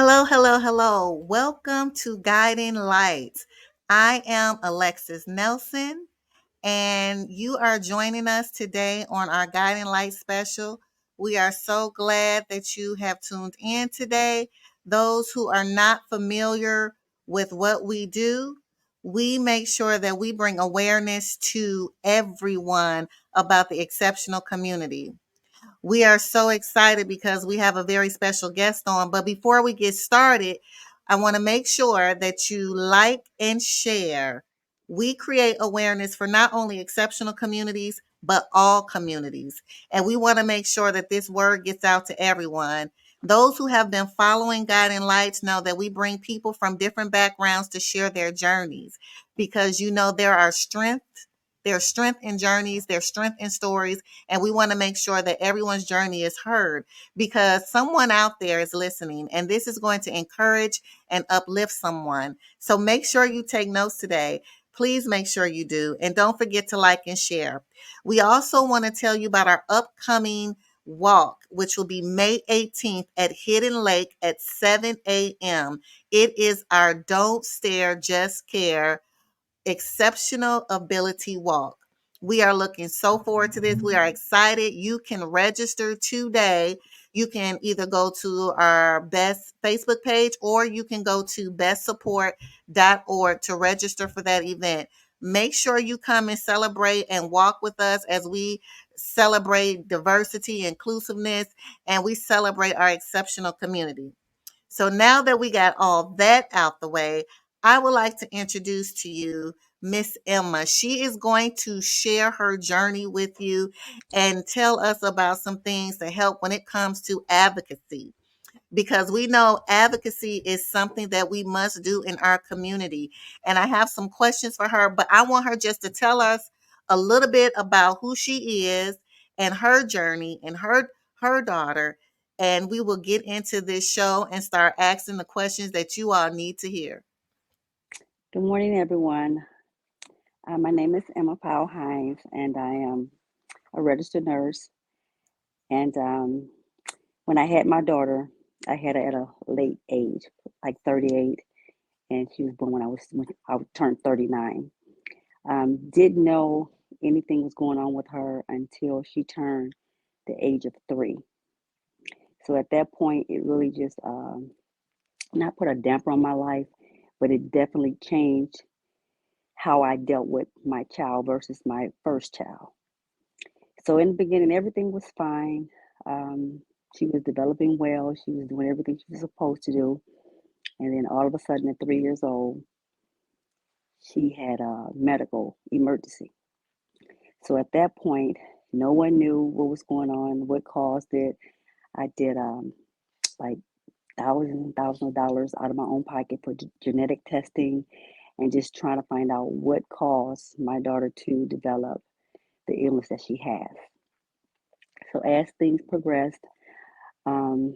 Hello, hello, hello. Welcome to Guiding Lights. I am Alexis Nelson, and you are joining us today on our Guiding Lights special. We are so glad that you have tuned in today. Those who are not familiar with what we do, we make sure that we bring awareness to everyone about the exceptional community. We are so excited because we have a very special guest on. But before we get started, I want to make sure that you like and share. We create awareness for not only exceptional communities, but all communities. And we want to make sure that this word gets out to everyone. Those who have been following Guiding Lights know that we bring people from different backgrounds to share their journeys because there are strength. There's strength in journeys, there's strength in stories, and we want to make sure that everyone's journey is heard because someone out there is listening, and this is going to encourage and uplift someone. So make sure you take notes today. Please make sure you do. And don't forget to like and share. We also want to tell you about our upcoming walk, which will be May 18th at Hidden Lake at 7 a.m. It is our Don't Stare, Just Care Exceptional Ability Walk. We are looking so forward to this. We are excited. You can register today. You can either go to our Best Facebook page or you can go to bestsupport.org to register for that event. Make sure you come and celebrate and walk with us as we celebrate diversity, inclusiveness, and we celebrate our exceptional community. So now that we got all that out the way, I would like to introduce to you Miss Emma. She is going to share her journey with you and tell us about some things to help when it comes to advocacy. Because we know advocacy is something that we must do in our community. And I have some questions for her, but I want her just to tell us a little bit about who she is and her journey and her daughter. And we will get into this show and start asking the questions that you all need to hear. Good morning, everyone. My name is Emma Powell Hines, and I am a registered nurse. And when I had my daughter, I had her at a late age, like 38, and she was born when I turned 39. Didn't know anything was going on with her until she turned the age of 3. So at that point, it really just not put a damper on my life, but it definitely changed how I dealt with my child versus my first child. So in the beginning, everything was fine. Um, she was developing well. She was doing everything she was supposed to do. And then all of a sudden, at 3 years old, she had a medical emergency. So at that point, no one knew what was going on, what caused it. I did like thousands of dollars out of my own pocket for genetic testing and just trying to find out what caused my daughter to develop the illness that she has. So as things progressed, um,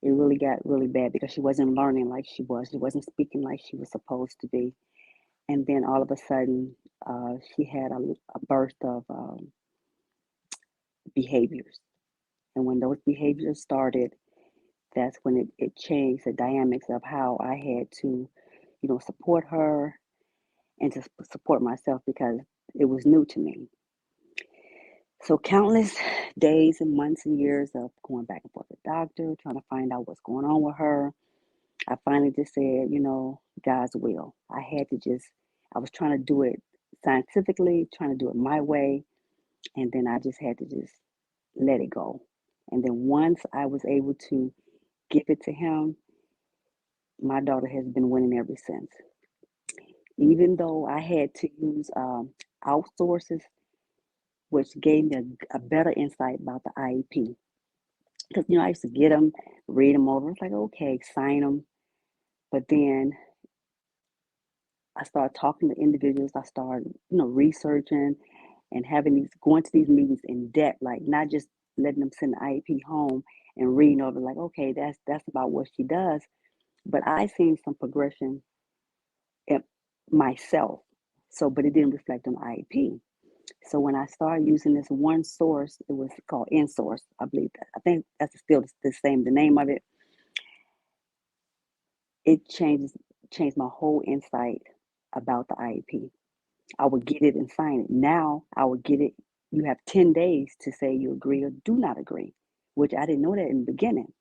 it really got really bad because she wasn't learning like she was. She wasn't speaking like she was supposed to be. And then all of a sudden, she had a burst of behaviors. And when those behaviors started, that's when it changed the dynamics of how I had to, support her and to support myself because it was new to me. So countless days and months and years of going back and forth to the doctor, trying to find out what's going on with her. I finally just said, God's will. I was trying to do it scientifically, trying to do it my way. And then I just had to just let it go. And then once I was able to give it to Him, my daughter has been winning ever since. Even though I had to use outsources, which gave me a better insight about the IEP. Because, I used to get them, read them over. It's like, okay, sign them. But then I started talking to individuals. I started, researching and having going to these meetings in depth, like not just letting them send the IEP home and reading over, like, okay, that's about what she does. But I seen some progression in myself. So, but it didn't reflect on the IEP. So when I started using this one source, it was called InSource, I believe that. I think that's still the same, the name of it. it changed my whole insight about the IEP. I would get it and sign it. Now I would get it. You have 10 days to say you agree or do not agree, which I didn't know that in the beginning.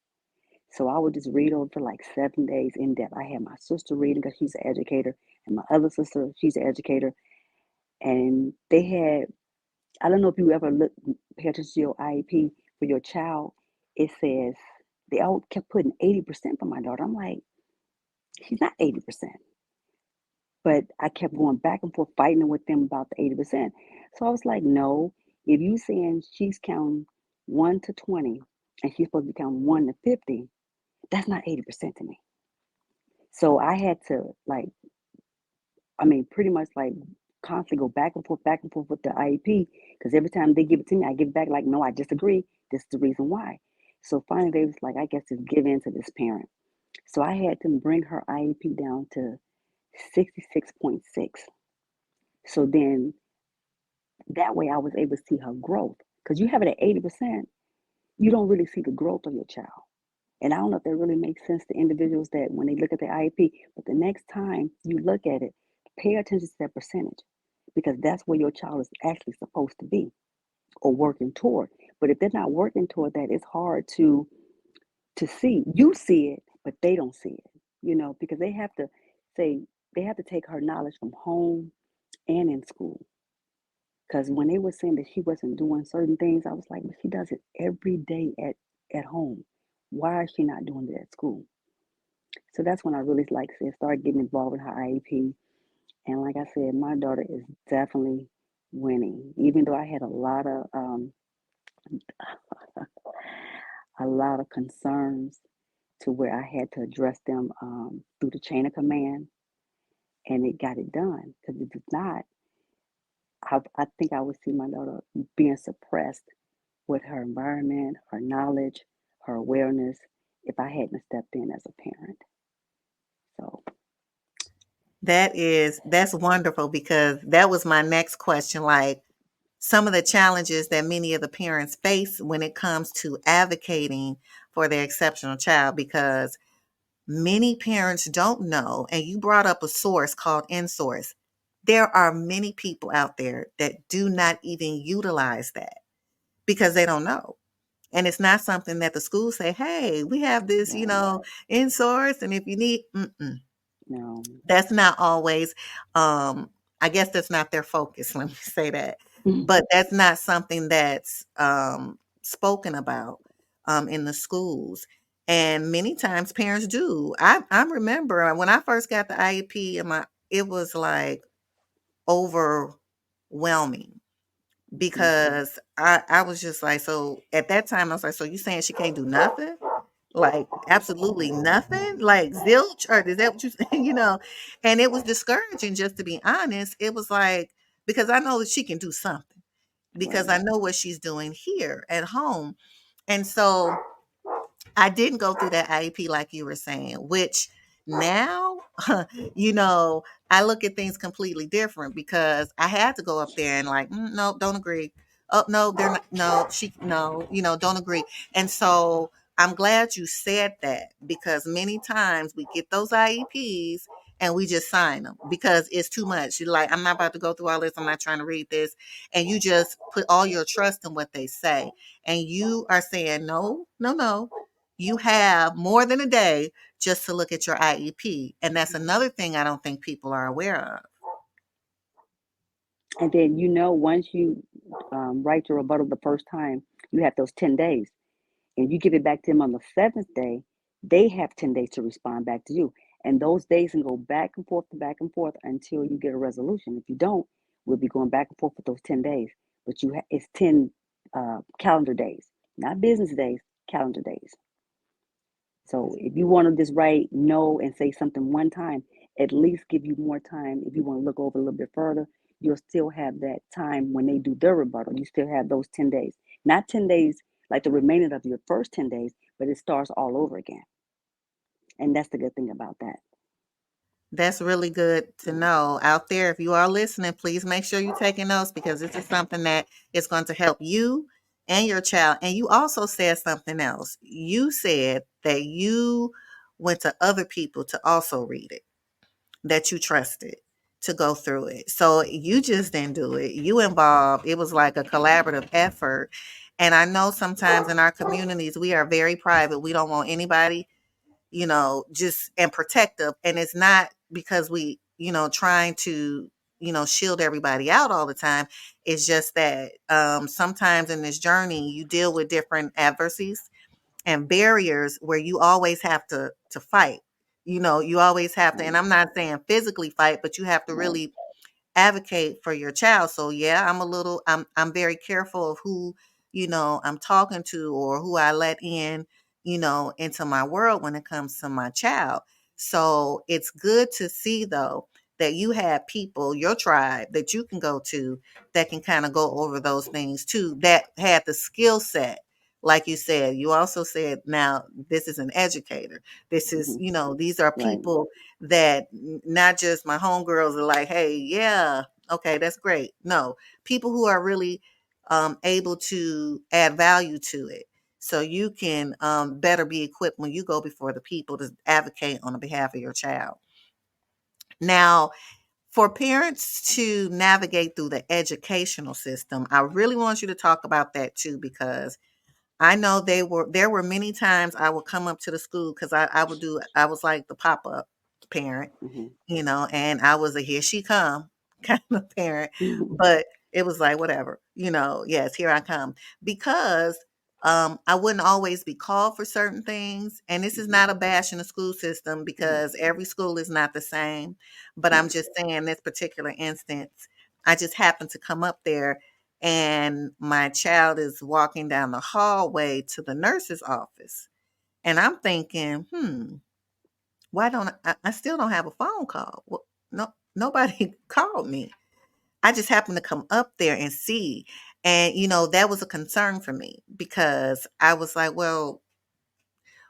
So I would just read over for like 7 days in depth. I had my sister reading because she's an educator, and my other sister, she's an educator. And they had, I don't know if you ever pay attention to your IEP for your child. It says, they all kept putting 80% for my daughter. I'm like, she's not 80%. But I kept going back and forth fighting with them about the 80%. So I was like, no, if you saying she's counting 1 to 20 and she's supposed to be counting 1 to 50, that's not 80% to me. So I had to like, I mean, pretty much like constantly go back and forth with the IEP because every time they give it to me, I give it back like, no, I disagree. This is the reason why. So finally, they was like, I guess just give in to this parent. So I had to bring her IEP down to 66.6. So then that way I was able to see her growth. Because you have it at 80%, you don't really see the growth of your child. And I don't know if that really makes sense to individuals that when they look at the IEP, but the next time you look at it, pay attention to that percentage because that's where your child is actually supposed to be or working toward. But if they're not working toward that, it's hard to see. You see it, but they don't see it, because say they have to take her knowledge from home and in school. Because when they were saying that she wasn't doing certain things, I was like, but she does it every day at home. Why is she not doing it at school? So that's when I really like said start getting involved in her IEP. And like I said, my daughter is definitely winning. Even though I had a lot of concerns to where I had to address them through the chain of command, and it got it done. Because if it's not, I think I would see my daughter being suppressed with her environment, her knowledge, her awareness, if I hadn't stepped in as a parent. So, That's wonderful because that was my next question. Like some of the challenges that many of the parents face when it comes to advocating for their exceptional child, because many parents don't know, and you brought up a source called InSource. There are many people out there that do not even utilize that because they don't know. And it's not something that the schools say, hey, we have this, right. InSource, and if you need, No. that's not always, I guess that's not their focus, let me say that. But that's not something that's spoken about in the schools. And many times parents do. I remember when I first got the IEP, it was like overwhelming because I was just like, so at that time I was like, so you saying she can't do nothing? Like absolutely nothing, like zilch, or is that what you say? And it was discouraging, just to be honest. It was like, because I know that she can do something, because I Right. know what she's doing here at home. And so I didn't go through that IEP like you were saying, which now, you know, I look at things completely different because I had to go up there and like, no, don't agree. Oh no, they're not. No, no, don't agree. And so I'm glad you said that because many times we get those IEPs and we just sign them because it's too much. You're like, I'm not about to go through all this. I'm not trying to read this. And you just put all your trust in what they say. And you are saying, no, no, no. You have more than a day just to look at your IEP. And that's another thing I don't think people are aware of. And then, once you write your rebuttal the first time, you have those 10 days. And you give it back to them on the seventh day, they have 10 days to respond back to you. And those days can go back and forth until you get a resolution. If you don't, we'll be going back and forth with those 10 days. But it's 10 calendar days, not business days, calendar days. So if you want to just write no and say something one time, at least give you more time. If you want to look over a little bit further, you'll still have that time when they do their rebuttal. You still have those 10 days. Not 10 days like the remainder of your first 10 days, but it starts all over again. And that's the good thing about that. That's really good to know out there. If you are listening, please make sure you're taking notes because this is something that is going to help you and your child. And you also said something else. You said that you went to other people to also read it that you trusted to go through it. So you just didn't do it. You involved, it was like a collaborative effort. And I know sometimes in our communities, we are very private. We don't want anybody, just and protective. And it's not because we, trying to, shield everybody out all the time. It's just that sometimes in this journey, you deal with different adversities and barriers where you always have to fight. You always have to, and Right. I'm not saying physically fight, but you have to Right. really advocate for your child. So yeah, I'm very careful of who, I'm talking to or who I let in, into my world when it comes to my child. So it's good to see though that you have people, your tribe that you can go to that can kind of go over those things too, that had the skill set. Like you said, you also said now this is an educator. This is, Hmm. these are Right. people that not just my homegirls are like, hey, yeah, okay, that's great. No, people who are really able to add value to it. So you can better be equipped when you go before the people to advocate on the behalf of your child. Now, for parents to navigate through the educational system, I really want you to talk about that too, because I know there were many times I would come up to the school because I was like the pop-up parent, Hmm. and I was a here she come kind of parent, Hmm. but it was like whatever, yes, here I come because I wouldn't always be called for certain things. And this is Hmm. not a bash in the school system Hmm. because every school is not the same. But I'm Right. just saying this particular instance, I just happened to come up there and my child is walking down the hallway to the nurse's office. And I'm thinking, why don't I still don't have a phone call? Well, no, nobody called me. I just happened to come up there and see. And, that was a concern for me because I was like, well,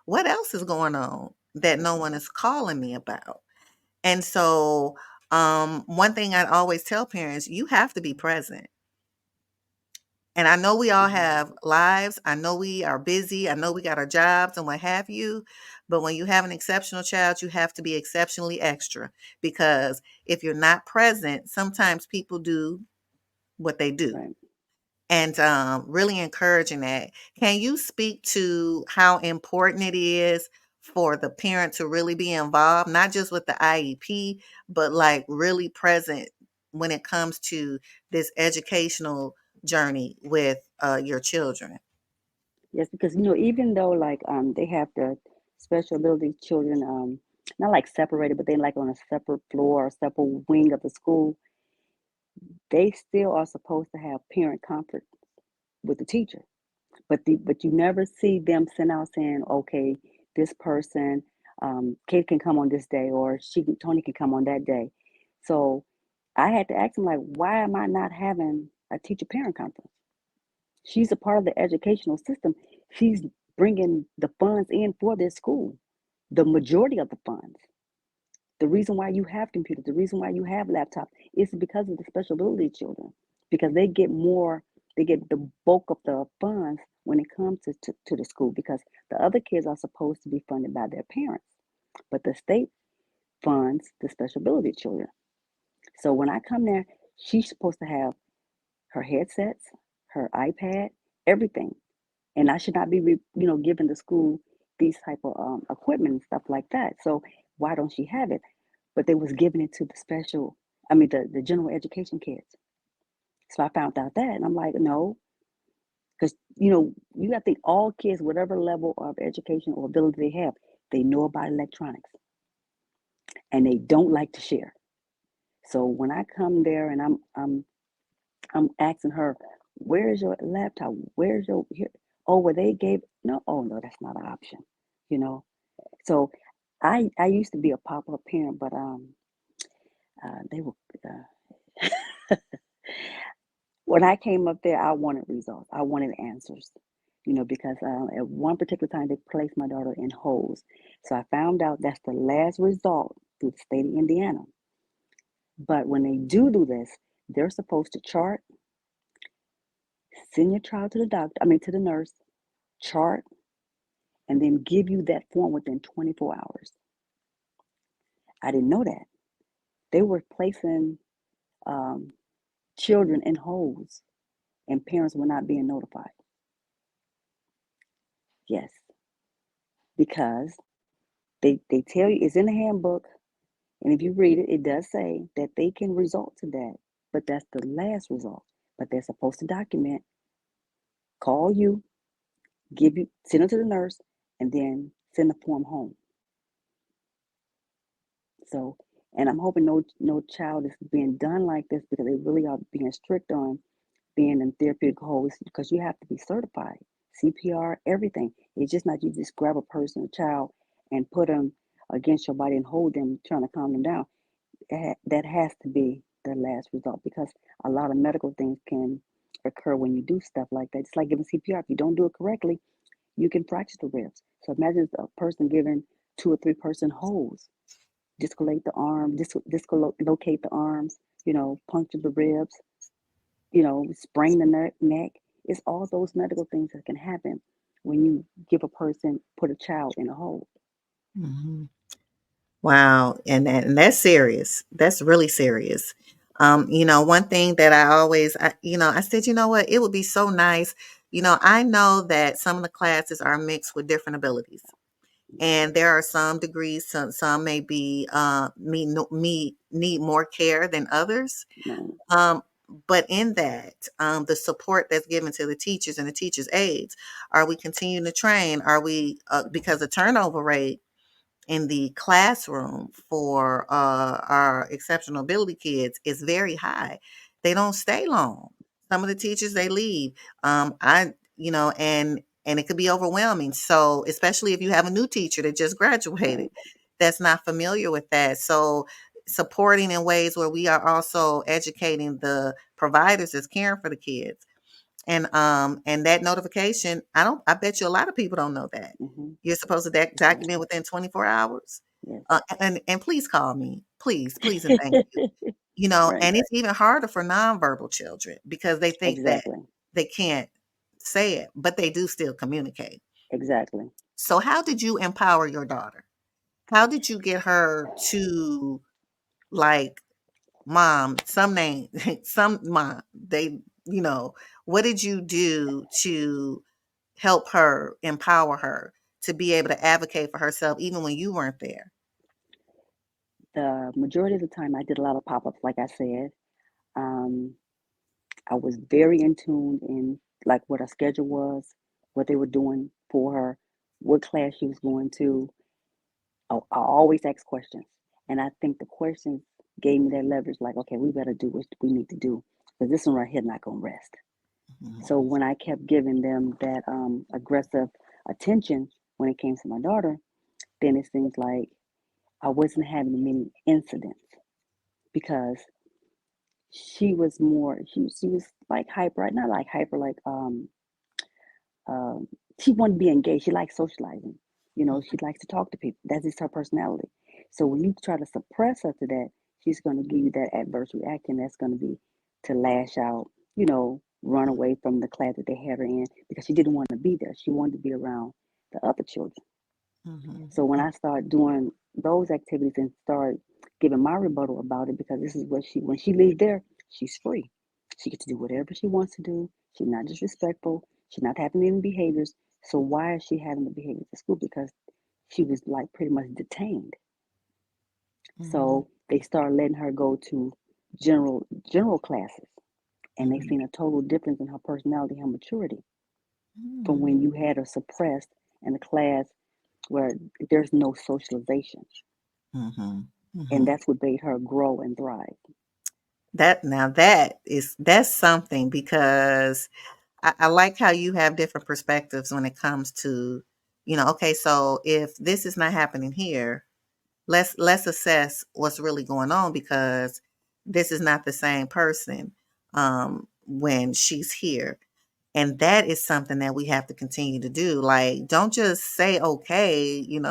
what else is going on that no one is calling me about? And so, one thing I always tell parents, you have to be present. And I know we all Hmm. have lives. I know we are busy. I know we got our jobs and what have you. But when you have an exceptional child, you have to be exceptionally extra because if you're not present, sometimes people do what they do. Right. And really encouraging that. Can you speak to how important it is for the parent to really be involved, not just with the IEP, but like really present when it comes to this educational journey with your children? Yes, because even though like they have the special ability children not like separated, but they like on a separate floor or separate wing of the school, they still are supposed to have parent conference with the teacher. But you never see them send out saying, okay, this person, Kate can come on this day, or Tony can come on that day. So I had to ask him like, why am I not having a teacher parent conference? She's a part of the educational system. She's bringing the funds in for this school, the majority of the funds. The reason why you have computers, the reason why you have laptops is because of the special ability children, because they get the bulk of the funds when it comes to the school, because the other kids are supposed to be funded by their parents, but the state funds the special ability children. So when I come there, she's supposed to have her headsets, her iPad, everything. And I should not be, giving the school these type of equipment and stuff like that. So why don't she have it? But they was giving it to the general education kids. So I found out that, and I'm like, no, because you got to think all kids, whatever level of education or ability they have, they know about electronics, and they don't like to share. So when I come there and I'm asking her, where's your laptop? Where's your here? Oh, well, they gave no. Oh no, that's not an option. You know. So I used to be a pop-up parent, but they were when I came up there, I wanted results. I wanted answers. Because at one particular time they placed my daughter in Hose. So I found out that's the last result through the state of Indiana. But when they do this, they're supposed to chart, send your child to the doctor, I mean to the nurse, chart, and then give you that form within 24 hours. I didn't know that. They were placing um, children in holes, and parents were not being notified. Yes, because they tell you it's in the handbook, and if you read it, it does say that they can result to that, but that's the last result. But they're supposed to document, call you, give you, send it to the nurse, and then send the form home. So, and I'm hoping no child is being done like this because they really are being strict on being in therapeutic holes because you have to be certified, CPR, everything. It's just not you just grab a person, a child, and put them against your body and hold them, trying to calm them down. That has to be the last result because a lot of medical things can occur when you do stuff like that. It's like giving CPR. If you don't do it correctly, you can fracture the ribs. So imagine a person giving 2 or 3 person holds, discolate the arm, dislocate the arms, puncture the ribs, sprain the neck. It's all those medical things that can happen when you give a person, put a child in a hole. Mhm. Wow, and that's serious. That's really serious. One thing that I said, you know what, it would be so nice. I know that some of the classes are mixed with different abilities, and there are some degrees, some may be need more care than others. Right. Um, but in that, the support that's given to the teachers and the teachers' aides, are we continuing to train? Are we because the turnover rate in the classroom for our exceptional ability kids is very high. They don't stay long. Some of the teachers they leave. I and it could be overwhelming. So especially if you have a new teacher that just graduated, Right. that's not familiar with that. So supporting in ways where we are also educating the providers that's caring for the kids and that notification, I bet you a lot of people don't know that. Mm-hmm. You're supposed to Right. document within 24 hours. Yes. And please call me. Please, please and thank you. Right. And it's even harder for nonverbal children because they think that Exactly. they can't say it, but they do still communicate. Exactly. So how did you empower your daughter? How did you get her to like mom, some name, some mom, what did you do to help her, empower her to be able to advocate for herself even when you weren't there? The majority of the time, I did a lot of pop ups, like I said. Um, I was very in tune in like what her schedule was, what they were doing for her, what class she was going to. I always ask questions, and I think the questions gave me that leverage. Like, okay, we better do what we need to do because this one right here not gonna rest. So Mhm, when I kept giving them that aggressive attention when it came to my daughter, then it seems like I wasn't having many incidents because she was like hyper, not like hyper, like um, she wanted to be engaged. She likes socializing. She likes to talk to people. That's just her personality. So when you try to suppress her to that, she's going to give you that adverse reaction. That's going to be to lash out, run away from the class that they had her in because she didn't want to be there. She wanted to be around the other children. mhm, So when mhm, I start doing those activities and start giving my rebuttal about it, because this is what when she leaves there, she's free. She gets to do whatever she wants to do. She's not disrespectful. She's not having any behaviors. So why is she having the behaviors at school? Because she was like pretty much detained. mhm, So they start letting her go to general classes, and they mhm, seen a total difference in her personality, her maturity, from mhm, when you had her suppressed in a class where there's no socialization. mhm, And mhm. that's what made her grow and thrive. That's something because I like how you have different perspectives when it comes to, okay, so if this is not happening here, let's assess what's really going on because this is not the same person when she's here. And that is something that we have to continue to do. Like, don't just say, okay, you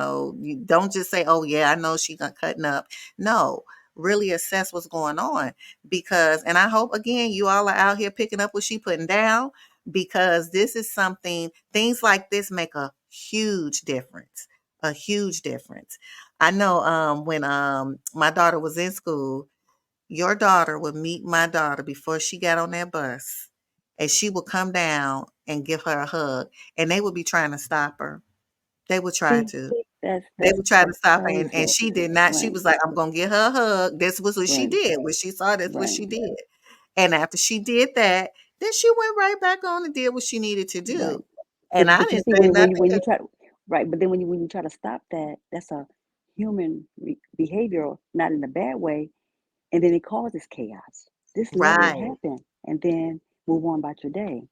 don't just say, oh, yeah, I know she got cutting up. No, really assess what's going on. Because, and I hope, again, you all are out here picking up what she putting down because this is something, things like this make a huge difference. A huge difference. I know when my daughter was in school, your daughter would meet my daughter before she got on that bus, and she would come down and give her a hug, and they would be trying to stop her. They would try See, to. that's They that's would try to that's stop her, and crazy. she did not. She Right, was like, "I'm gonna get her a hug." This was what she right, did. When she saw this, what right, she did. And after she did that, then she went right back on and did what she needed to right. do. And I But you didn't see, say when nothing. you try, right, but then when you try to stop that, that's a human behavior, not in a bad way, and then it causes chaos. Just let it Right. happen, and then move on about your day.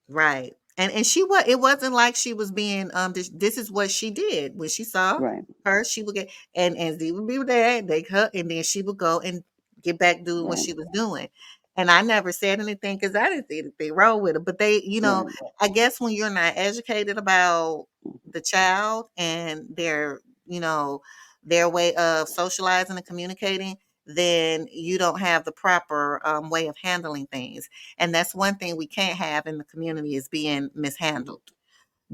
Right. And she was it wasn't like she was being this is what she did. When she saw Right, her, she would get and Z would be there, they her, and then she would go and get back doing what right, she was doing. And I never said anything because I didn't see anything wrong with it. But they, right. I guess when you're not educated about the child and you know, their way of socializing and communicating, then you don't have the proper way of handling things. And that's one thing we can't have in the community is being Mhm. mishandled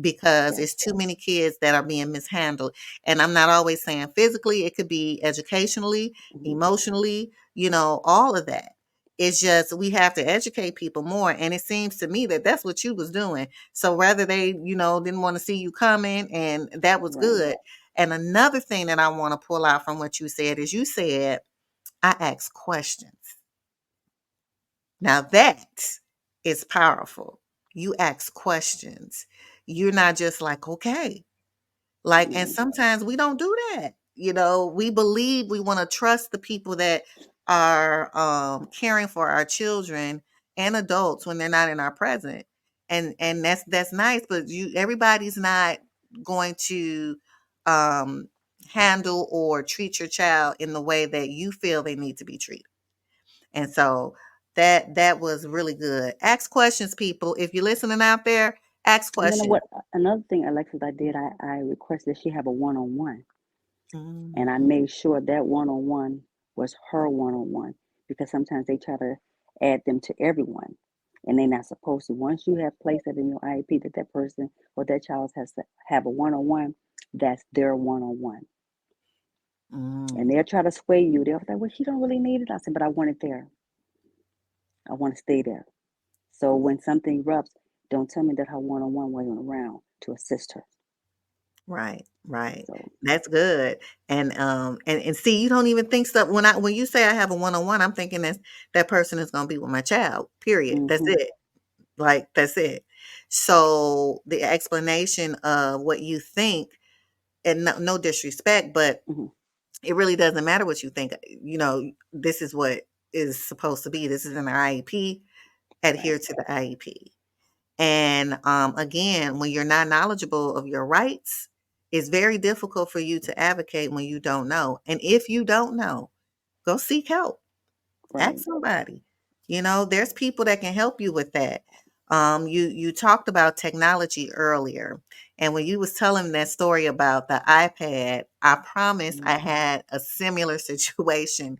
because Yes. it's too many kids that are being mishandled. And I'm not always saying physically, it could be educationally, Mhm. emotionally, all of that. It's just we have to educate people more. And it seems to me that that's what you was doing. So rather they, didn't want to see you coming, and that was Right. good. And another thing that I want to pull out from what you said is you said, I ask questions. Now that is powerful. You ask questions. You're not just like, okay. Like, and Right. sometimes we don't do that. We believe we want to trust the people that are caring for our children and adults when they're not in our present. And that's nice, but everybody's not going to um handle or treat your child in the way that you feel they need to be treated. And so that was really good. Ask questions, people. If you're listening out there, ask And then questions. what? Another thing, Alexis, I did. I requested she have a one-on-one, and I Mhm. made sure that one-on-one was her one-on-one because sometimes they try to add them to everyone, and they're not supposed to. Once you have placed that in your IEP that that person or that child has to have a one-on-one, that's their one-on-one. And Mm, they'll try to sway you. They'll say, "Well, she don't really need it." I said, "But I want it there. I want to stay there." So when something erupts, don't tell me that her one-on-one wasn't around to assist her. right, right. So, That's good. And see, you don't even think stuff when you say I have a one-on-one, I'm thinking that person is gonna be with my child. Period. That's hmm, it. Like that's it. So the explanation of what you think, and no disrespect, but hmm, it really doesn't matter what you think. This is what is supposed to be. This is an IEP. right, Adhere to the IEP. And again, when you're not knowledgeable of your rights, it's very difficult for you to advocate when you don't know. And if you don't know, go seek help. Ask right. somebody. There's people that can help you with that. You talked about technology earlier, and when you was telling that story about the iPad, I promise Mhm, I had a similar situation.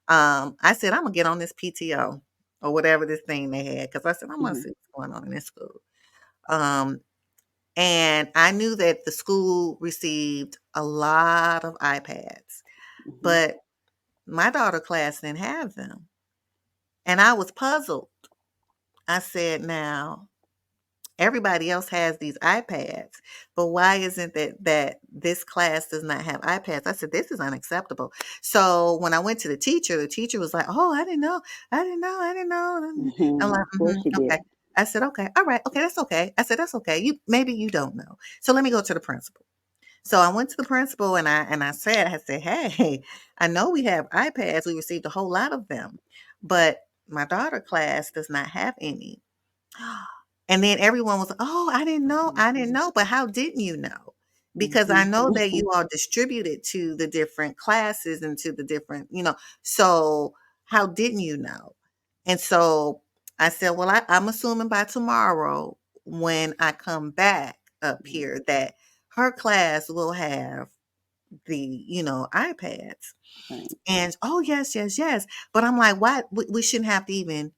I said I'm gonna get on this PTO or whatever this thing they had because I said I'm gonna mhm, see what's going on in this school. Um, and I knew that the school received a lot of iPads, mhm, but my daughter class didn't have them. And I was puzzled. I said, now everybody else has these iPads, but why isn't that this class does not have iPads? I said, this is unacceptable. So when I went to the teacher was like, oh, I didn't know. I didn't know. I didn't know. I'm mhm. like, Of course you okay. did. I said, okay, all right, okay, that's okay. I said, that's okay. Maybe you don't know. So let me go to the principal. So I went to the principal and I said, hey, I know we have iPads. We received a whole lot of them, but my daughter class does not have any. And then everyone was, "Oh, I didn't know. I didn't know." But how didn't you know? Because I Mhm, know that you all distributed to the different classes and to the different, so how didn't you know? And so I said, "Well, I'm assuming by tomorrow when I come back up mhm. here that her class will have the, iPads." Right. And, "Oh, yes, yes, yes." But I'm like, "Why we shouldn't have to even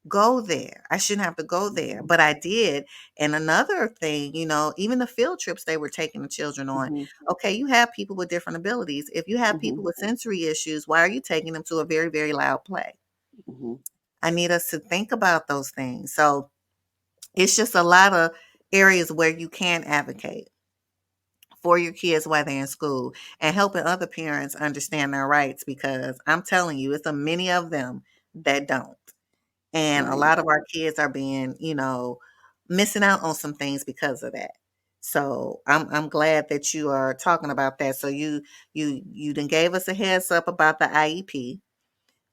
go there. I shouldn't have to go there, but I did. And another thing, even the field trips they were taking the children on. Mm-hmm. Okay, you have people with different abilities. If you have Mm-hmm. people with sensory issues, why are you taking them to a very, very loud play? Mm-hmm. I need us to think about those things. So it's just a lot of areas where you can advocate for your kids while they're in school and helping other parents understand their rights, because I'm telling you, it's a many of them that don't. And a Right. lot of our kids are being, missing out on some things because of that. So I'm glad that you are talking about that. So you done gave us a heads up about the IEP,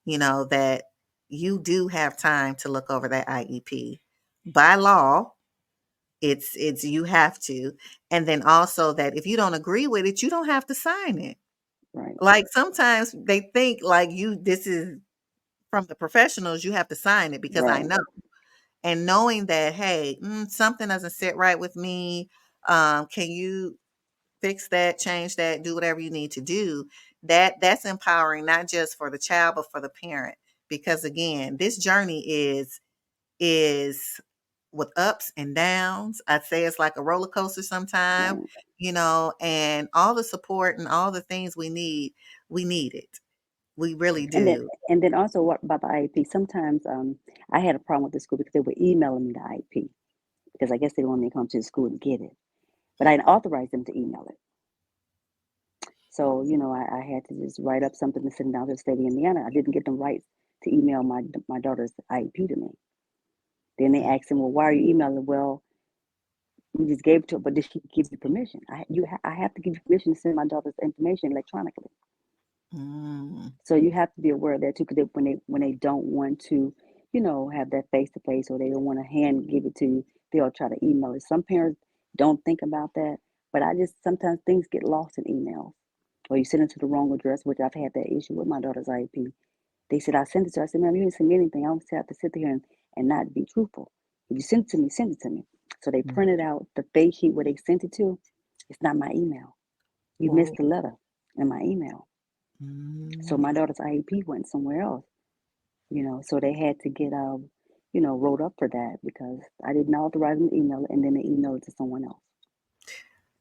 that you do have time to look over that IEP. By law, it's you have to. And then also that if you don't agree with it, you don't have to sign it. Right. Like sometimes they think like this is from the professionals, you have to sign it because I Right. know. And knowing that, hey, something doesn't sit right with me. Can you fix that, change that, do whatever you need to do? That's empowering, not just for the child, but for the parent. Because again, this journey is with ups and downs. I'd say it's like a roller coaster sometimes, Right. and all the support and all the things we need it. We really And then do. and then also what about the IEP? Sometimes I had a problem with the school because they were emailing me the IEP because I guess they wanted me to come to the school to get it. But I didn't authorize them to email it. So, I had to just write up something and send it down to the state of Indiana. I didn't get the rights to email my daughter's IEP to me. Then they asked him, "Well, why are you emailing?" Well, we just gave it to her, but did she give you permission? I have to give you permission to send my daughter's information electronically. Mm, So you have to be aware of that too, because when they don't want to, have that face to face, or they don't want to hand give it to you, they'll try to email it. Some parents don't think about that, but I just sometimes things get lost in emails, or you send it to the wrong address, which I've had that issue with my daughter's IEP. They said I sent it to her. I said, "Ma'am, you didn't send me anything. I don't have to sit there and not be truthful. If you send it to me, send it to me." So they mm, printed out the face sheet where they sent it to. It's not my email. You missed oh, the letter in my email. So mm. my daughter's IEP went somewhere else, so they had to get wrote up for that because I didn't authorize them to email it, and then they emailed it to someone else.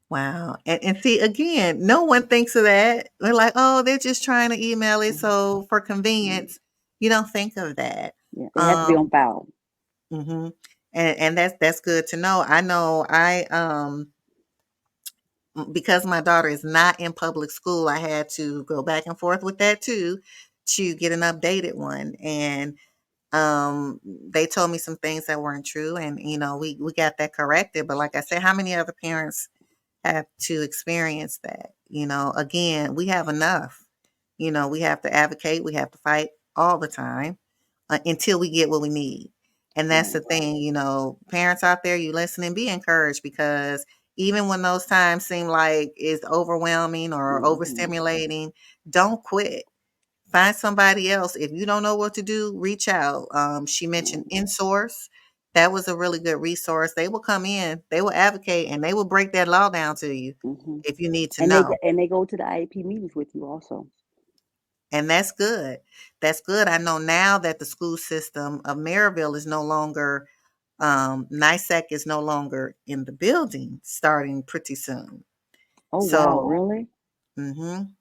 Wow. And see, again, no one thinks of that. They're like, oh, they're just trying to email it. Mhm. So for Mm. convenience, you don't think of that. Yeah, they have to be on Um, file. mhm. And that's good to know. I know because my daughter is not in public school, I had to go back and forth with that too to get an updated one. And they told me some things that weren't true, and we got that corrected. But like I said, how many other parents have to experience that? Again, we have enough. We have to advocate, we have to fight all the time until we get what we need. And that's the Right. thing, parents out there, you listening, be encouraged, because even when those times seem like it's overwhelming or Hmm. overstimulating, don't quit. Find somebody else. If you don't know what to do, reach out. She mentioned Right. InSource. That was a really good resource. They will come in, they will advocate, and they will break that law down to you Hmm. if you need to And they know. and they go to the IEP meetings with you also. And that's good. That's good. I know now that the school system of Maryville is no longer, NISAC is no longer in the building starting pretty soon. Oh wow, So, really? mhm.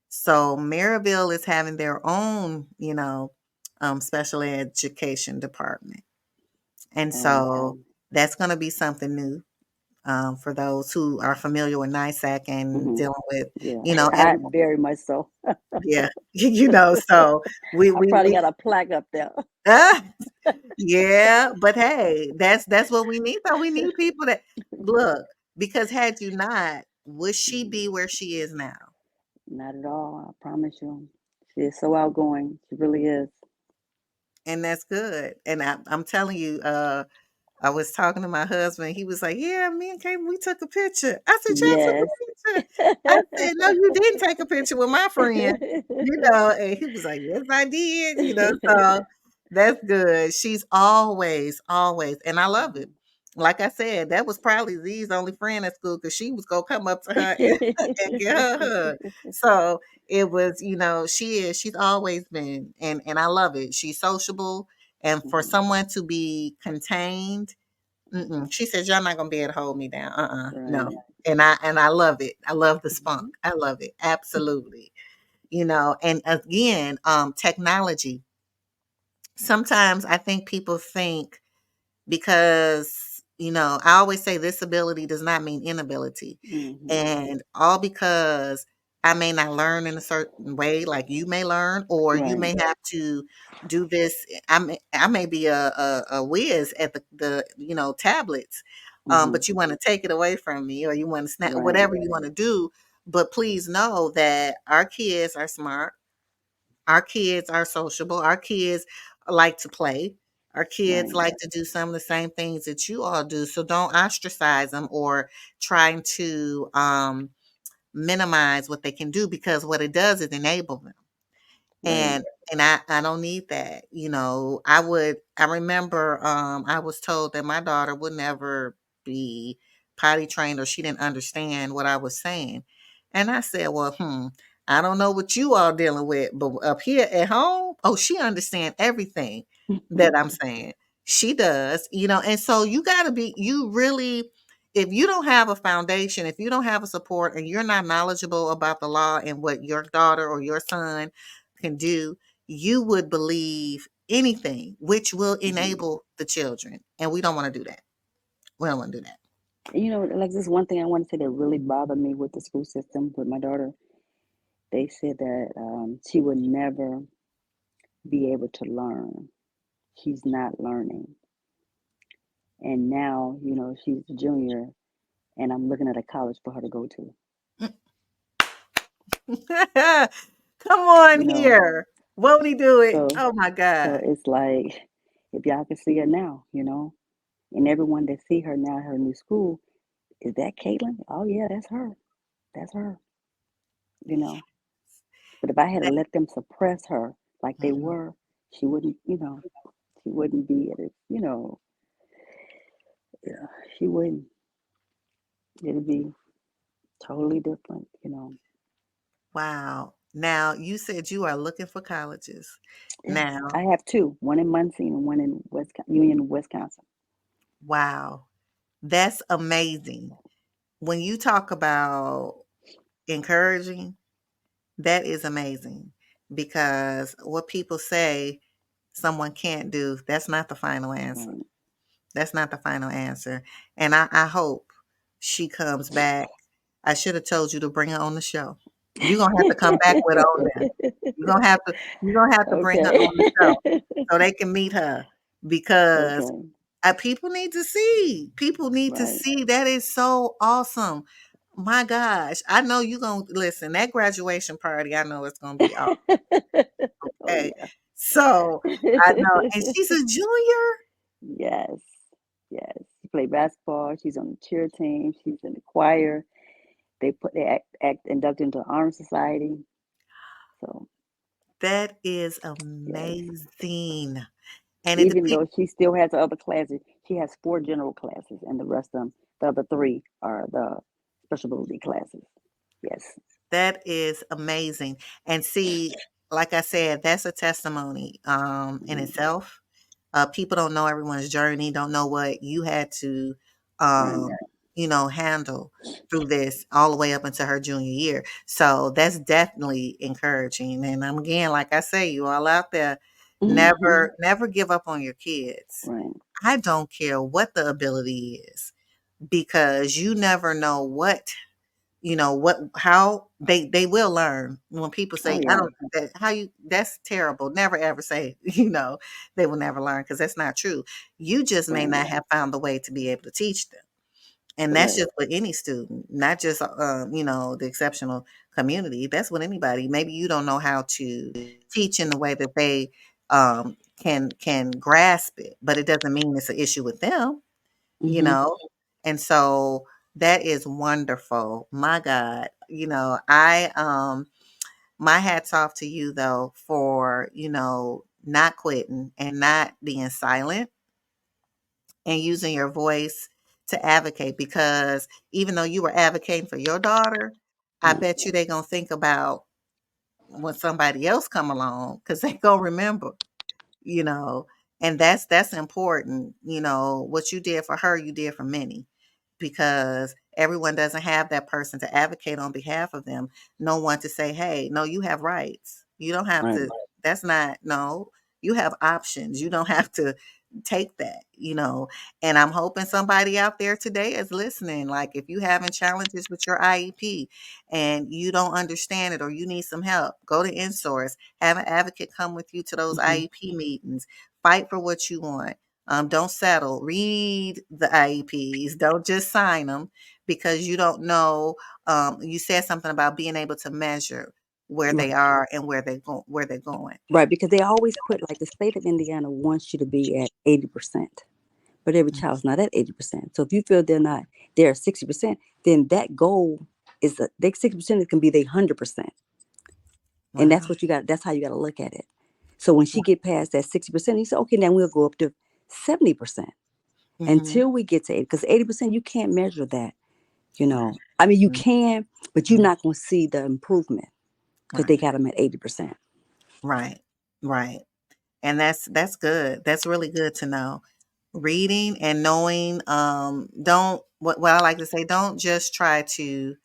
So Maryville is having their own, special education department. And Oh so wow. that's going to be something new, for those who are familiar with NISAC and Hmm. dealing with, Yeah, I every, very much so. yeah, so I we, probably we, got a plaque up there. ah, yeah, but hey, that's what we need though. We need people that look, because had you not, would she Mhm. be where she is now? Not at all. I promise you. She is so outgoing. She really is. And that's good. And I'm telling you, I was talking to my husband. He was like, "Yeah, me and Kate, we took a picture." I said, "Y'all took Yes. a picture?" I said, "No, you didn't take a picture with my friend." And he was like, "Yes, I did." So that's good. She's always, always, and I love it. Mhm. Like I said, that was probably Z's only friend at school because she was gonna come up to her and get her a hug. So it was, she's always been, and I love it. She's sociable. And for Mhm. someone to be contained, mm-mm. She says, "Y'all not gonna be able to hold me down." No. Right. And I love it. I love the spunk. Mhm. I love it. Absolutely. And again, technology. Sometimes I think people think because, I always say this ability does not mean inability. Mhm. And all because I may not learn in a certain way, like you may learn, or you Right. may have to do this. I may be a whiz at the tablets, Mhm. but you want to take it away from me, or you want to snap Right. whatever you want to do. But please know that our kids are smart, our kids are sociable. Our kids like to play. Our kids Right. like to do some of the same things that you all do. So don't ostracize them or trying to minimize what they can do, because what it does is enable them. Right. And I don't need that. I remember I was told that my daughter would never be potty trained, or she didn't understand what I was saying. And I said, "Well, I don't know what you all dealing with, but up here at home, oh, she understands everything that I'm saying. She does, and so you really, if you don't have a foundation, if you don't have a support, and you're not knowledgeable about the law and what your daughter or your son can do, you would believe anything, which will Mhm. enable the children. And we don't want to do that. We don't want to do that. Like this one thing I want to say that really bothered me with the school system with my daughter. They said that she would never be able to learn. She's not learning. And now, she's a junior and I'm looking at a college for her to go to. Come on You know, here. Won't he do it? so Oh my so God. it's like if y'all can see her now, and everyone that see her now at her new school, is that Caitlin? Oh yeah, that's her. That's her. You know. But if I had to That- let them suppress her like they mm-mm. were, she wouldn't, she wouldn't be at it, yeah, she wouldn't. It'd be totally different. Wow. Now, you said you are looking for colleges. Yeah, I Now, have two, one in Muncie and one in Union, Wisconsin. wow. That's amazing. When you talk about encouraging, that is amazing, because what people say someone can't do, that's not the final answer. Right. That's not the final answer. And I hope she comes back. I should have told you to bring her on the show. You're gonna have to come back with her on there. You're gonna have to bring her Okay. on the show so they can meet her, because Okay. people need to see. People need to Right. see. That is so awesome. My gosh, I know you're gonna listen. That graduation party, I know it's gonna be awesome. Oh Okay, yeah. so I know, and she's a junior. Yes. Yes. She played basketball. She's on the cheer team. She's in the choir. They inducted into the honor society. So That is yes. amazing. And it Even depends. though she still has other classes, she has four general classes, and the rest of them, the other three are the special ability classes. Yes. That is amazing. And see, like I said, that's a testimony in Mhm. itself. People don't know everyone's journey, don't know what you had to, Right. um, handle through this all the way up into her junior year. So that's definitely encouraging. And again, like I say, you all out there, Mhm. never give up on your kids. Right. I don't care what the ability is, because you never know how they will learn. When people Oh say, "I yeah. don't that how you," that's terrible. Never ever say, they will never learn, because that's not true. You just may Right. not have found the way to be able to teach them. And that's Correct. just with any student, not just the exceptional community. That's with anybody. Maybe you don't know how to teach in the way that they can grasp it, but it doesn't mean it's an issue with them, you Mhm. know? And so that is wonderful. My God. My hats off to you though for, not quitting and not being silent and using your voice to advocate, because even though you were advocating for your daughter, I Right. bet you they gonna think about when somebody else come along, because they gonna remember, you know. And that's important. What you did for her, you did for many, because everyone doesn't have that person to advocate on behalf of them. No one to say, hey, no, you have rights. You don't have Right. to. That's not, no, you have options. You don't have to take that. And I'm hoping somebody out there today is listening. Like, if you having challenges with your IEP and you don't understand it, or you need some help, go to InSource, have an advocate come with you to those Hmm. IEP meetings, fight for what you want. Don't settle. Read the IEPs. Don't just sign them, because you don't know. You said something about being able to measure where Right. they are and where they're going. Right, because they always put, like, the state of Indiana wants you to be at 80%, but every Mm. child's not at 80%. So if you feel they're at 60%, then that goal is they 60% can be their 100%. And Wow. that's how you got to look at it. So when she get past that 60%, you say, okay, now we'll go up to 70% Mm-hmm. until we get to 80. Because 80%, you can't measure that, you know. I mean, you Right. can, but you're Mhm. not going to see the improvement because they Right. got them at 80%. Right. Right. And that's good. That's really good to know. Reading and knowing, don't what I like to say, don't just try to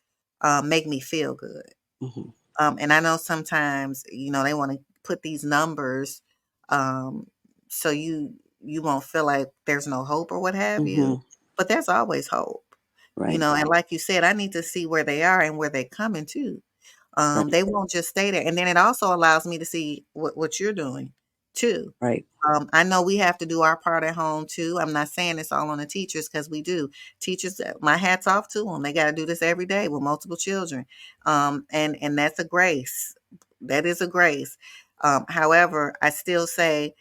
make me feel good. Hmm. And I know sometimes, they want to put these numbers, um, so you won't feel like there's no hope or what have Hmm. you. But there's always hope. Right, And like you said, I need to see where they are and where they're coming to. right, They won't just stay there. And then it also allows me to see what you're doing too. right. I know we have to do our part at home too. I'm not saying it's all on the teachers, because we do. Teachers, my hat's off to them. They got to do this every day with multiple children, and that's a grace. That is a grace. However, I still say,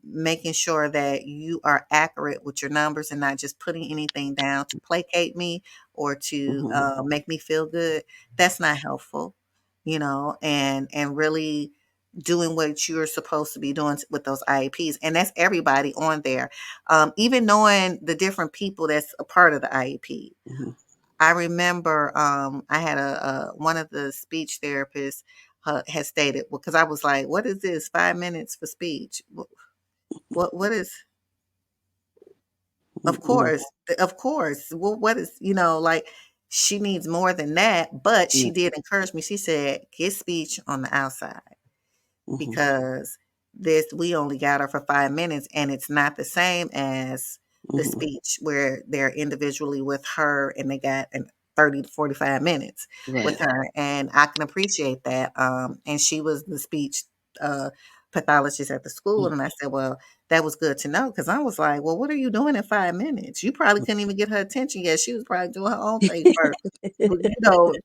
making sure that you are accurate with your numbers and not just putting anything down to placate me or to Hmm. make me feel good. That's not helpful. And really doing what you're supposed to be doing with those IEPs. And that's everybody on there. Even knowing the different people that's a part of the IEP. Hmm. I remember I had one of the speech therapists has stated, well, because I was like, what is this? 5 minutes for speech? What is, of Hmm. course, of course. Well, what is, like, she needs more than that, but she Yeah. did encourage me. She said, get speech on the outside, Hmm. because this we only got her for 5 minutes, and it's not the same as the Hmm. speech where they're individually with her and they got an 30 to 45 minutes with Right. her, and I can appreciate that. And she was the speech uh pathologist at the school, Mhm. and I said, well, that was good to know, because I was like, well, what are you doing in 5 minutes? You probably couldn't even get her attention yet. She was probably doing her own thing first. But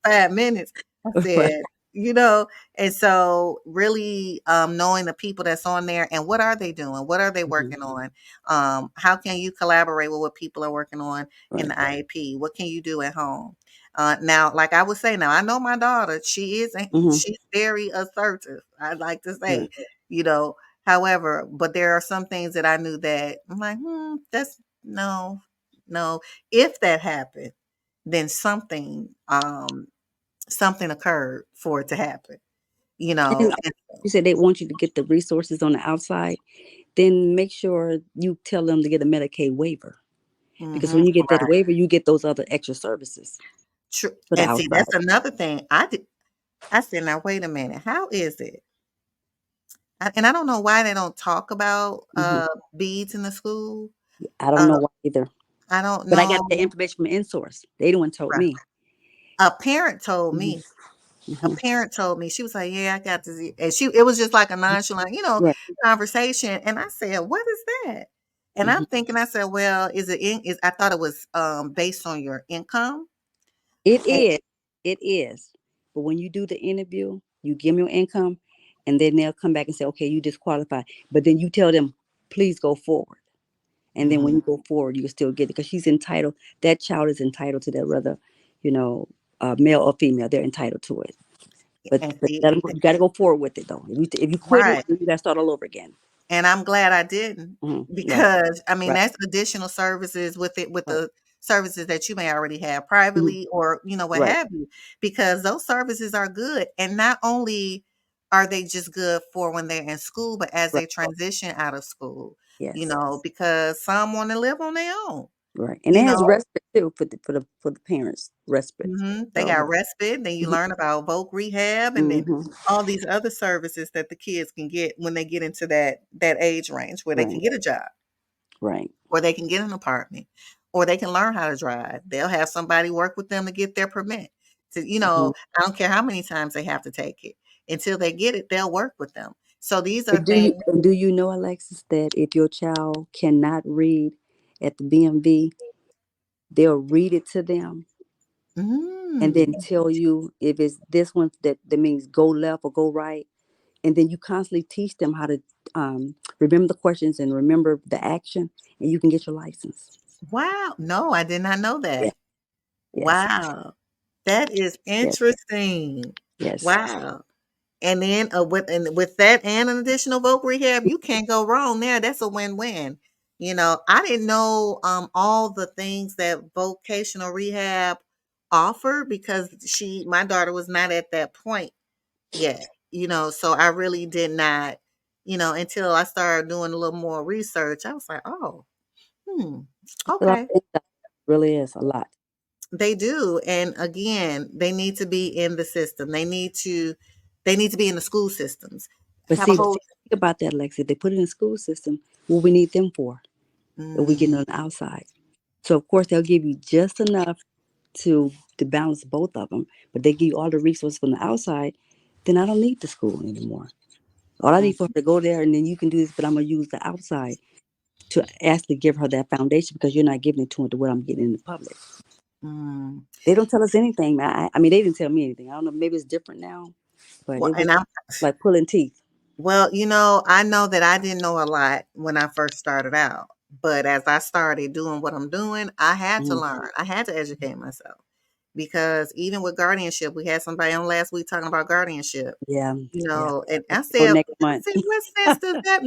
5 minutes, I Right. said, you know and so really, knowing the people that's on there and what are they doing? What are they Hmm. working on? How can you collaborate with what people are working on in Right. the IEP? What can you do at home? Now, like I would say, now I know my daughter, Hmm. she's very assertive. I'd like to say, Right. you know, however, but there are some things that I knew that I'm like, that's no, no. If that happened, then something occurred for it to happen, you And then know, and you said they want you to get the resources on the outside. Then make sure you tell them to get a Medicaid waiver because when mhm, you get that right, waiver, you get those other extra services true, for the and see, outside. that's another thing I said, "Now wait a minute, how is it?" And I don't know why they don't talk about, Hmm. beads in the school. I don't uh, know why either, I don't but I got know. the information from InSource. They the one told Right. me. A parent told Hmm. me a Hmm. parent told me, she was like, "Yeah, I got this," and it was just like a nonchalant, Right. conversation, and I said, "What is that?" And Hmm. I'm thinking, I said, "Well, I thought it was, based on your income." It is. It is. But when you do the interview, you give them your income, and then they'll come back and say, okay, you disqualified. But then you tell them, please go forward. And then when Mhm. you go forward, you can still get it because she's entitled. That child is entitled to that, whether you know, male or female. They're entitled to it. And But see, let 'em you got to go forward with it though. If you quit it, right. then you got to start all over again. And I'm glad I didn't, Hmm. Right. because I mean Right. that's additional services with Right. the services that you may already have Hmm. privately, or what Right. have you, because those services are good, and not only are they just good for when they're in school, but as Right. they transition out of school. Yes. because some want to live on their own. Right. And it You has know, respite too for the parents. Respite. They So got respite, then you learn about voc rehab, and then mm-hmm. all these other services that the kids can get when they get into that age range where they can Right. get a job, Right. or they can get an apartment, or they can learn how to drive. They'll have somebody work with them to get their permit. So, Mhm. I don't care how many times they have to take it. Until they get it, they'll work with them. So these are And things. do you know, Alexis, that if your child cannot read at the BMV, they'll read it to them and Mm, then tell you if it's this one that means go left or go right. And then you constantly teach them how to remember the questions and remember the action, and you can get your license. wow. No, I did not know Yeah. that. Yes. Wow. That is Yes. interesting. Yes. Wow. And then with that and an additional voc rehab, you can't go wrong there. That's a win-win. I didn't know all the things that vocational rehab offered because my daughter was not at that point yet. So I really did not, until I started doing a little more research. I was like, oh, hmm, It's a lot okay. of things. It really is a lot. They do. And again, they need to be in the system. They need to be in the school systems. But Have a see, whole think about that, Lexi. If they put it in the school system, what we need them for? If we mm, get on the outside. So of course they'll give you just enough to balance both of them, but they give you all the resources from the outside. Then I don't need the school anymore. All I mm, need for her to go there, and then you can do this, but I'm gonna use the outside to actually give her that foundation because you're not giving it to her to what I'm getting in the public. mm. They don't tell us anything. I mean, they didn't tell me anything. I don't know. Maybe it's different now, but Well, it was and I'm like pulling teeth. well, I know that I didn't know a lot when I first started out, but as I started doing what I'm doing, I had to Mhm. learn. I had to educate myself because even with guardianship, we had somebody on last week talking about guardianship. Yeah, yeah. And Let's I go said, next month. what sense does that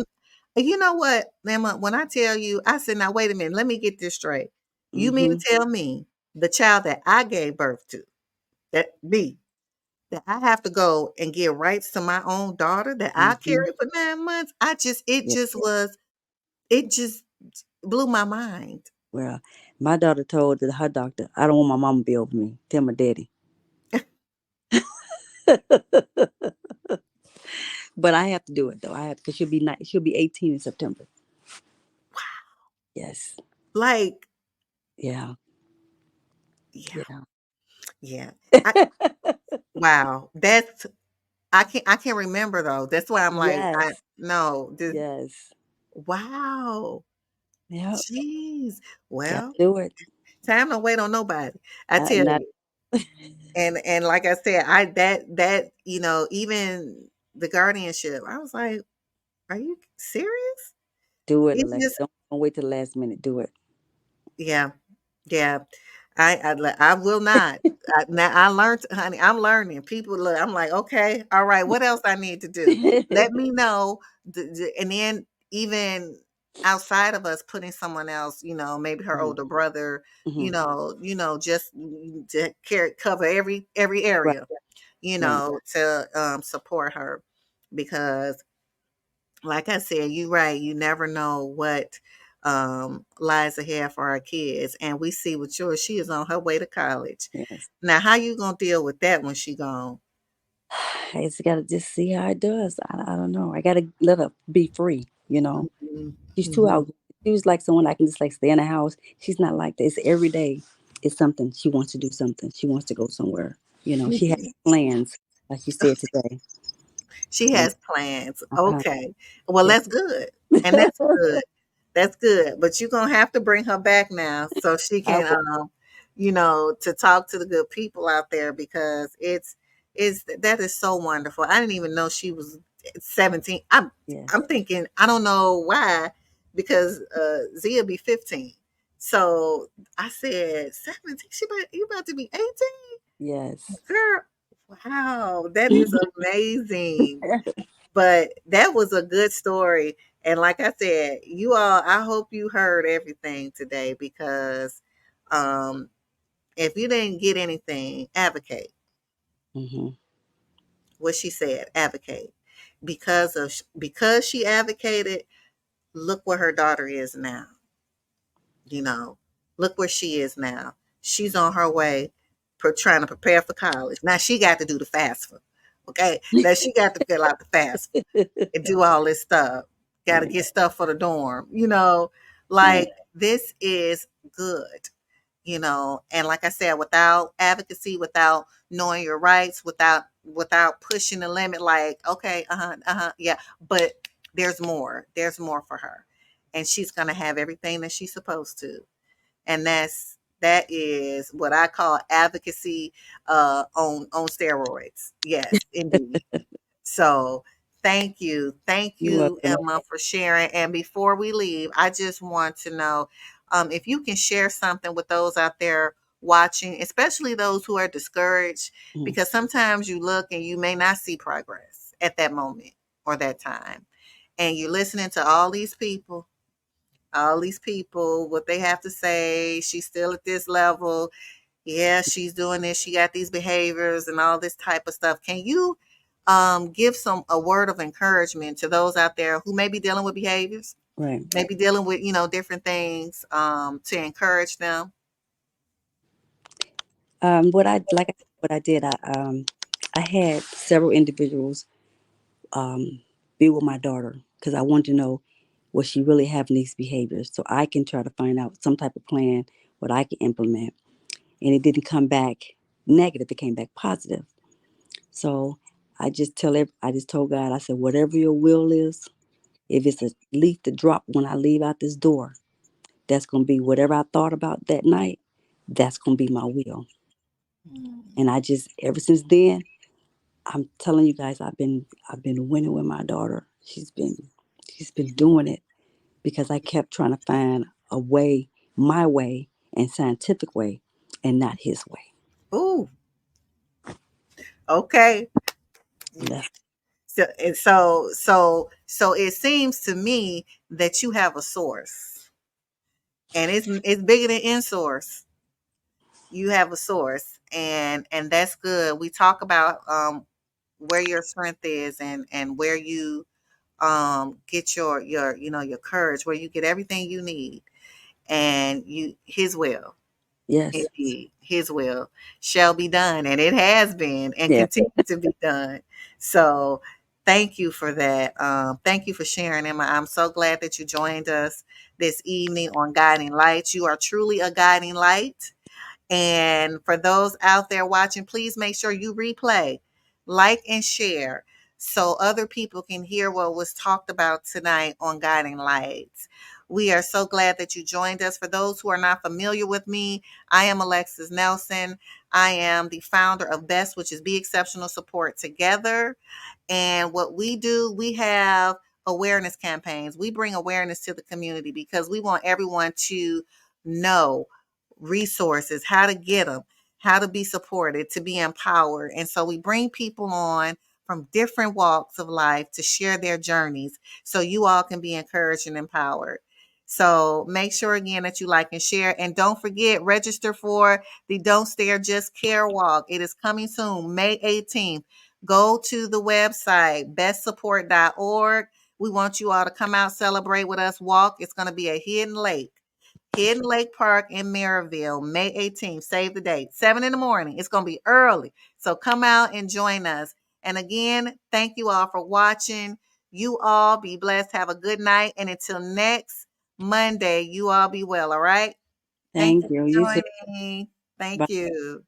you know what, Emma, when I tell you, I said, now wait a minute, let me get this straight. You mean to Hmm. tell me the child that I gave birth to, that me, that I have to go and give rights to my own daughter that I Hmm. carried for 9 months? Yeah. It just blew my mind. Well, my daughter told her doctor, "I don't want my mama to be over me. Tell my daddy." But I have to do it though. I have because she'll be 18 in September. Yes. Like, Yeah. yeah, Yeah. yeah. I, wow. I can't remember though. That's why I'm like, I Yes. no, this, Yes. wow. Yep. Jeez. Got Well, to do it. time don't wait on nobody. I tell Not. you. And like I said, I that even the guardianship, I was like, are you serious? Do it, It's Alexa. just Don't wait till the last minute. Do it. yeah, yeah. I will not. Now I learned, honey. I'm learning. People look. I'm like, okay, all right. What else I need to do? Let me know. And then even outside of us putting someone else, maybe her Mhm. older brother, Mhm. just to cover every Right. area, Right. to support her because like I said, you're right. You never know what lies ahead for our kids. And we see with yours, she is on her way to college. Yes. Now, how you gonna deal with that when she gone? I just gotta just see how it does. I don't know. I gotta let her be free. You know. Mhm, She's too mhm. out. She was like someone I can just like stay in the house. She's not like this. Every day it's something. She wants to do something. She wants to go somewhere. You know, she has plans, like she said today. She And has plans. I'm proud. Okay. Well, Yeah. that's good. And that's good. That's good. But you're gonna have to bring her back now so she I can will. to talk to the good people out there because it's that is so wonderful. I didn't even know she was 17. Yes. I'm thinking, I don't know why, because Zia be 15. So I said 17, you about to be 18? Yes. Girl, wow, that is amazing. But that was a good story. And like I said, you all, I hope you heard everything today because um, if you didn't get anything, advocate. Hmm. What she said, advocate. Because she advocated, look where her daughter is now. You know, look where she is now. She's on her way trying to prepare for college. Now she got to do the FAFSA. Okay. Now she got to fill out the FAFSA and do all this stuff. Got to Right, get stuff for the dorm. right, Like this is good. And like I said, without advocacy, without knowing your rights, without pushing the limit, like, okay, yeah, but there's more for her, and she's going to have everything that she's supposed to. And that is what I call advocacy on steroids. Yes, indeed. So thank you're you, welcome. Emma, for sharing. And before we leave, I just want to know if you can share something with those out there watching, especially those who are discouraged, Mm, because sometimes you look and you may not see progress at that moment or that time, and you're listening to all these people, what they have to say. She's still at this level. Yeah, she's doing this. She got these behaviors and all this type of stuff. Can you give a word of encouragement to those out there who may be dealing with behaviors, right. maybe dealing with different things, to encourage them? What I did, I had several individuals um, be with my daughter because I wanted to know was she really having these behaviors, so I can try to find out some type of plan what I can implement. And it didn't come back negative; it came back positive. So I just told God, I said, whatever your will is, if it's a leaf to drop when I leave out this door, that's gonna be whatever I thought about that night. That's gonna be my will. Mm. And I just ever since then, I'm telling you guys, I've been winning with my daughter. She's been doing it because I kept trying to find a way, my way, and scientific way, and not his way. Ooh, okay. And that's So it seems to me that you have a source, and it's bigger than in source. You have a source, and that's good. We talk about where your strength is, and where you get your courage, where you get everything you need, and his will. yes, Indeed, his will shall be done, and it has been and yeah. continue to be done. So thank you for that. Thank you for sharing, Emma. I'm so glad that you joined us this evening on Guiding Lights. You are truly a guiding light. And for those out there watching, please make sure you replay, like, and share so other people can hear what was talked about tonight on Guiding Lights. We are so glad that you joined us. For those who are not familiar with me, I am Alexis Nelson. I am the founder of BEST, which is Be Exceptional Support Together. And what we do, we have awareness campaigns. We bring awareness to the community because we want everyone to know resources, how to get them, how to be supported, to be empowered. And so we bring people on from different walks of life to share their journeys so you all can be encouraged and empowered. So make sure again that you like and share. And don't forget, register for the Don't Stare, Just Care Walk. It is coming soon, May 18th. Go to the website, bestsupport.org. We want you all to come out, celebrate with us, walk. It's going to be a Hidden Lake Park in Maryville, May 18th. Save the date, 7 in the morning. It's going to be early. So come out and join us. And again, thank you all for watching. You all be blessed. Have a good night. And until next Monday, you all be well. All right. Thank Thank you you. You for too. joining. Thank Bye. you.